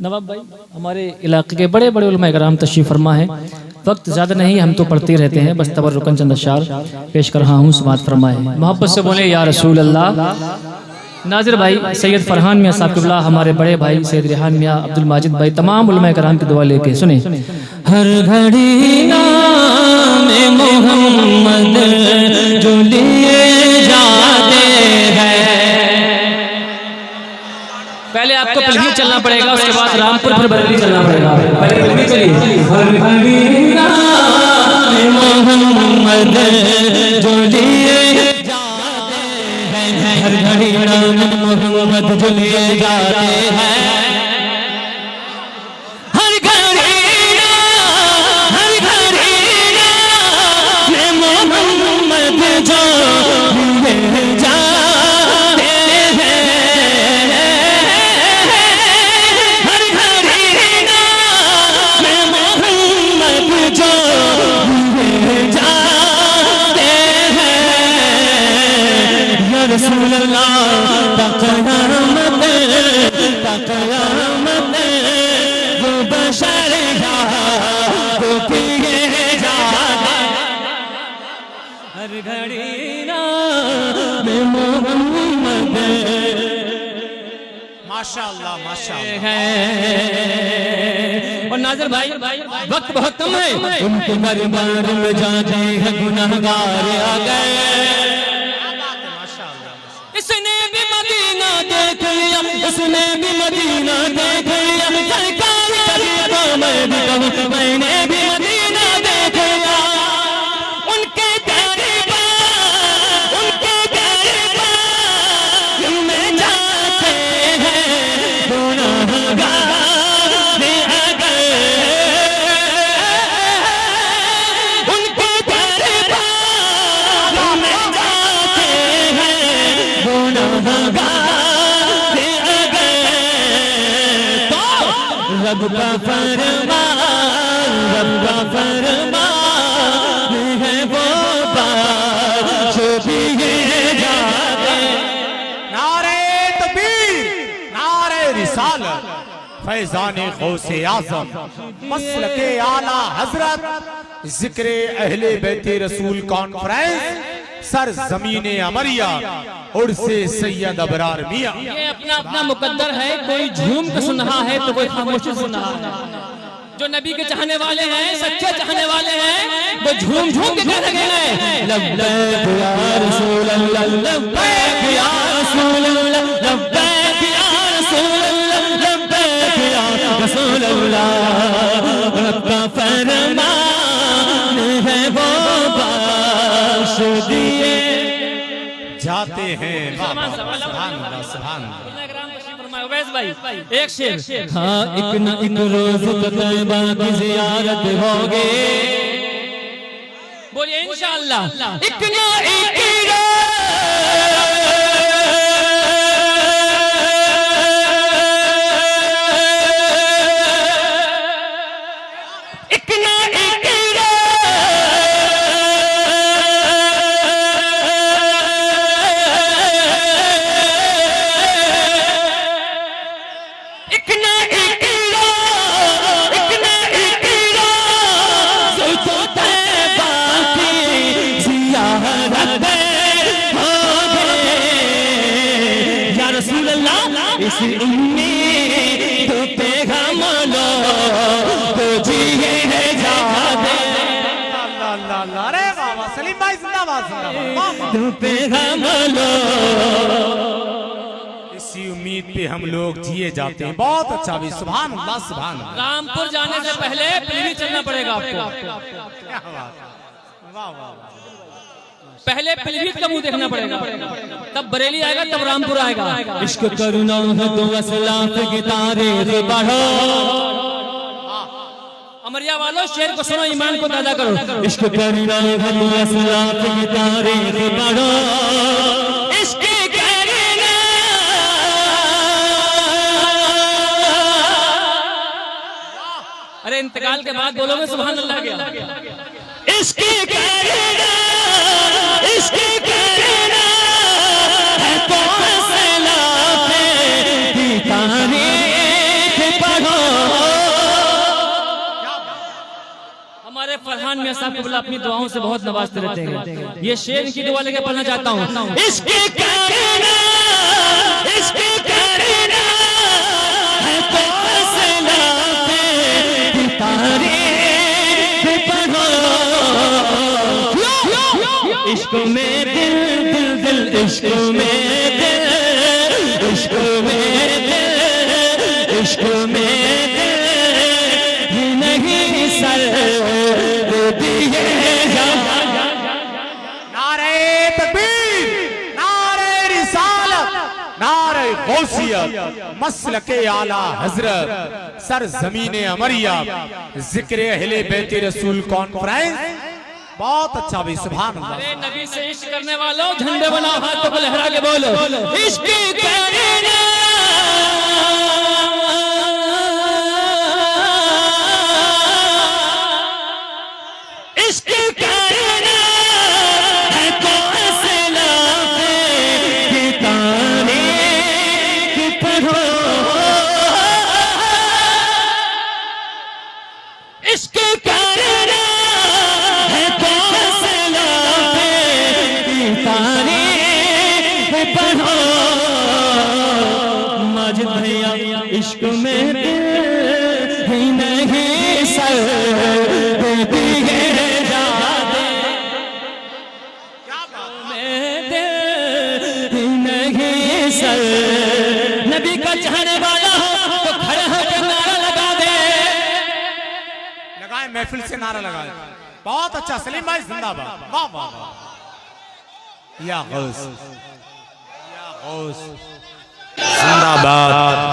नवाब भाई हमारे इलाके के बड़े बड़े उलमा इकराम तशरीफ़ फरमा है। वक्त ज़्यादा नहीं, हम तो पढ़ते रहते हैं, बस तबर्रुकन चंद अशार पेश कर रहा हूँ, समाअत फरमाए। मोहब्बत से बोले या रसूल अल्लाह। नाज़िर भाई सैयद फरहान मियाँ साहब क़िबला, हमारे बड़े भाई सैयद रेहान मियाँ, अब्दुल माजिद भाई, तमाम उलमा इकराम की दुआ लेके सुने। हर घड़ी नाम मोहम्मद जो लिए जाते हैं। पहले आपको पलवी चलना पड़ेगा, उसके बाद रामपुर फिर बरेली चलना पड़ेगा। पहले पलवी चलिए। हर घड़ी नाम मोहम्मद जो लिए जाते हैं, हर घड़ी नाम मोहम्मद जो लिए जाते हैं। माशाअल्लाह माशाअल्लाह। और नाज़िर भाई वक्त बहुत कम है, उनके दरबार में जाते हैं गुनहगार आ गए। इसने भी मदीना देख लिया, इसने भी मदीना देख लिया, सरकार कभी मैं भी कहूँ मैंने भी मदीना देख लिया। उनके प्यारे बाप, उनके प्यारे बाप में जाते हैं गुनहगार आ गए। उनके प्यारे बाप में जाते हैं गुनहगार आ गए। तो रब का फरमान, रब का फरमान है वो बात जो दिए जाते। नारे तकबीर, नारे रिसालत, फैज़ाने गौसे आज़म, मसलके आला हजरत, जिक्रे अहले बैते रसूल कॉन्फ्रेंस, सर जमीने अमरिया और से सैयद अबरार मियां। ये अपना अपना मुकद्दर है, कोई झूम के सुन रहा है तो कोई खामोशी सुन रहा है। जो नबी के चाहने वाले हैं, सच्चे चाहने वाले हैं, वो झूम झूम के कह रहे हैं लब्बैक या रसूल अल्लाह, लब्बैक या रसूल अल्लाह, लब्बैक या रसूल अल्लाह, लब्बैक या रसूल अल्लाह। रब्बा फरमान है वो बख्श दिए जाते हैं। सुभान अल्लाह सुभान अल्लाह। एक शेर। हाँ एक न एक रोज तैयबा की ज़ियारत होगी, बोलिए इंशाअल्लाह। एक न एक इसी उम्मीद पे हम लोग तो जिए जाते। अल्लाह अल्लाह अल्लाह। अरे बाबा सलीम भाई जिंदाबाद जिंदाबाद। तो पे हम लोग इसी उम्मीद पे हम लोग जिए जाते हैं। बहुत अच्छा भी, सुभान अल्लाह सुभान अल्लाह। रामपुर जाने से पहले पीली चलना पड़ेगा आपको। क्या बात है, वाह वाह। पहले पीलीभीत का मुंह देखना पड़ेगा, तब बरेली आएगा, तब रामपुर आएगा। इश्क करुणा है तो असलाफ की तारीख पढ़ो। अमरिया वालों शेर को सुनो, ईमान को पैदा करो। इश्क करुणा है तो असलाफ की तारीख पढ़ो। इश्क करुणा, अरे इंतकाल के बाद बोलोगे सुभान अल्लाह क्या। इश्क करुणा, इश्क करुणा है तो असलाफ की तारीख पढ़ो। फरहान मियां साहब को अपनी दुआओं से बहुत नवाजते रहते हैं। ये शेर की दुआ लेके पढ़ना चाहता हूँ। इसके करना है फैसला पे तारीफ पढ़ो, इश्क में दिल दिल दिल, इश्क में दिल, इश्क में दिल, इश्क में दिल नहीं सर दिए जा। नारे तकबीर, नारे रिसालत, नारे गौसियत, मसलके आला हजरत, सर जमीने अमरिया, जिक्र अहले बैत रसूल कॉन्फ्रेंस। बहुत अच्छा भी, सुभान अल्लाह। अरे नबी से इश्क करने वालों झंडे बनाओ, हाथों को लहरा के बोलो इश्क करना, इश्क करना है फैसला पे तारीफ पढ़ो, इश्क करना है फैसला पे तारीफ पढ़ो। माजिद भैया इश्क में दिल ही नहीं सर दिए जाते, में दिल ही नहीं सर। नबी का चाहने वाला हो तो खड़े होकर नारा लगा दे, लगाए महफिल से नारा लगाए। बहुत अच्छा सलीम भाई, जिंदाबाद, वाह वाह वाह, या गौस, या गौस, जिंदाबाद।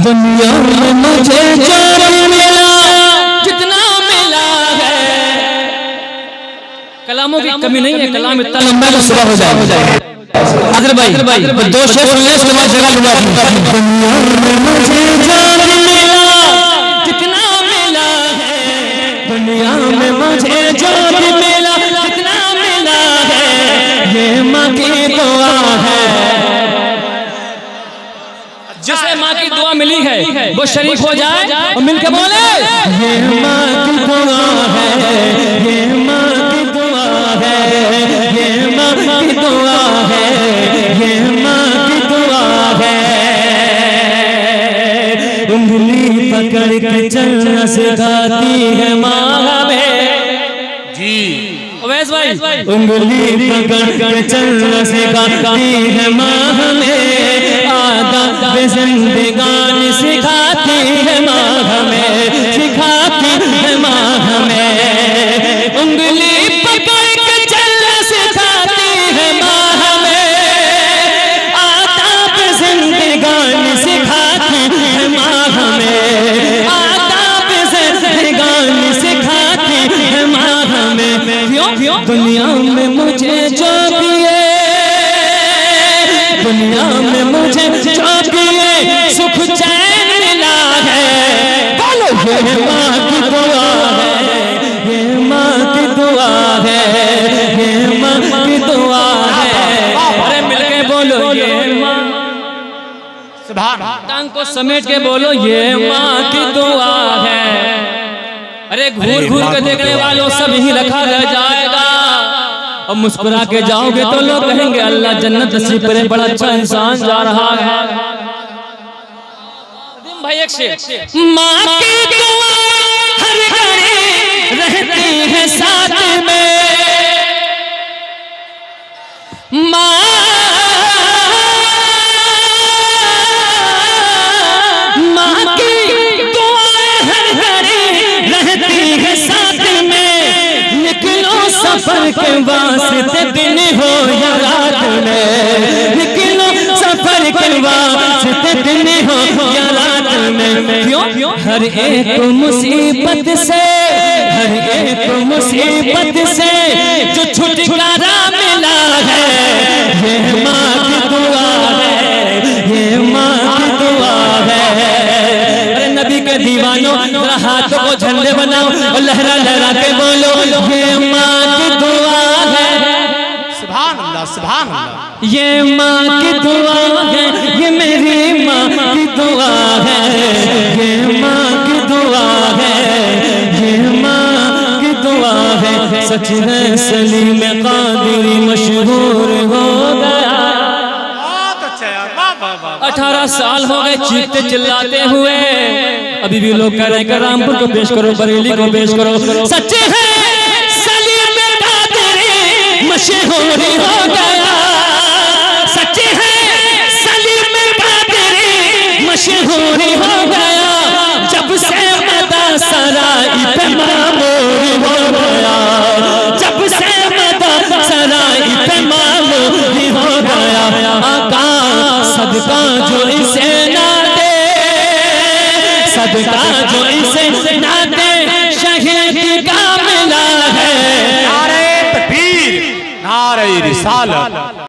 दुनिया में मुझे जो मिला, जितना मिला है, कलामों की कमी नहीं है, कलाम इतना लंबा है सुबह हो जाए। हाजिर भाई दो शेर सुन ले, उसके बाद जगह दूंगा। दुनिया में मुझे जो मिला, जितना मिला है, दुनिया में मुझे जो मिला, जितना मिला है, ये माँ की दुआ है। जिसे माँ की दुआ मिली है वो शरीफ हो जाए और मिलके बोले ये माँ की दुआ है, ये माँ की दुआ है, ये माँ की दुआ है, ये माँ की दुआ है। उंगली पकड़ के चलना सिखाती है माँ हमें। जी अवैस भाई, उंगली पकड़ कर चलना सिखाती है माँ हमें, आदब जिंदगानी सिखाती है माँ हमें, सिखाती है माँ हमें। उंगली पकड़ के चलना सिखाती है माँ हमें, आदब जिंदगानी सिखाती है माँ हमें, आदब जिंदगानी सिखाती है माँ हमें। क्यों दुनिया में मुझे जो दिए, दुनिया में मुझे जो दिए, सुख चैन मिला है। बोलो ये माँ की दुआ है, ये माँ की दुआ है, ये माँ की दुआ है। अरे मिलके बोलो ये माँ, सुभान। टांग को समेट के बोलो ये माँ की दुआ है। अरे घूर घूर के देखने वालों सब यही रखा रह जाएगा, और मुस्कुरा के जाओगे तो लोग कहेंगे अल्लाह जन्नत नसीब करे, बड़ा अच्छा इंसान जा रहा है। भाई एक शेर, माँ की दुआ हर घड़ी रहती है साथ में, माँ की दुआ हर घड़ी रहती है साथ में। निकलो सफर के वास्ते दिन हो या रात में, निकलो सफर के वास्ते दिन हो या रात में। क्यों हर एक मुसीबत से, हर एक मुसीबत से जो छुटकारा मिला है, ये माँ की दुआ है, ये माँ की दुआ है। अरे नबी के दीवानों हाथों को झंडे बनाओ और लहरा लहरा के बोलो ये माँ की दुआ है। सुभान अल्लाह, सुभान अल्लाह। ये माँ की दुआ है, ये मेरी माँ की दुआ है, ये माँ की दुआ है, सच है सलीम कादरी मशहूर हो गया। 18 साल हो गए चीखते चिल्लाते हुए, अभी भी लोग कह रहे हैं कि रामपुर को पेश करो, बरेली को पेश करो। सच है सलीम कादरी मशहूर हो गया, सच है सलीम कादरी मशहूर हो गया। जब से मदा सराय पे मामूर हो गया, जब से मदा सराय पे मामूर हो गया। आका सदका जो इसे ना दे, सदका जो इसे ना दे, शहीद का मिला है। नारे तकबीर, नारे रिसालत।